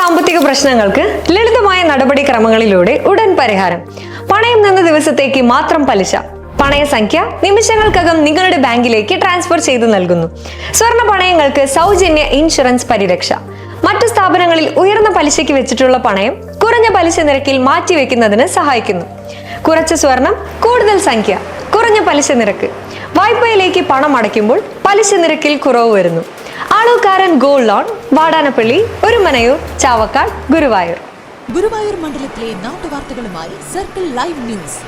സാമ്പത്തിക പ്രശ്നങ്ങൾക്ക് ലളിതമായ നടപടിക്രമങ്ങളിലൂടെ ഉടൻ പരിഹാരം. പണയം നിന്ന ദിവസത്തേക്ക് മാത്രം പലിശ. പണയസംഖ്യ നിമിഷങ്ങൾക്കകം നിങ്ങളുടെ ബാങ്കിലേക്ക് ട്രാൻസ്ഫർ ചെയ്തു നൽകുന്നു. സ്വർണ്ണ പണയങ്ങൾക്ക് സൗജന്യ ഇൻഷുറൻസ് പരിരക്ഷ. മറ്റു സ്ഥാപനങ്ങളിൽ ഉയർന്ന പലിശയ്ക്ക് വെച്ചിട്ടുള്ള പണയം കുറഞ്ഞ പലിശ നിരക്കിൽ മാറ്റിവെക്കുന്നതിന് സഹായിക്കുന്നു. കുറച്ച് സ്വർണം, കൂടുതൽ സംഖ്യ, കുറഞ്ഞ പലിശ നിരക്ക്. വായ്പയിലേക്ക് പണം അടയ്ക്കുമ്പോൾ പലിശ നിരക്കിൽ കുറവ് വരുന്നു. Alukkaran gold loan, Vadanappally, Orumanayur, Chavakkad, Guruvayur. ഗുരുവായൂർ മണ്ഡലത്തിലെ നാട്ടുവാർത്തകളുമായി സർക്കിൾ ലൈവ് ന്യൂസ്.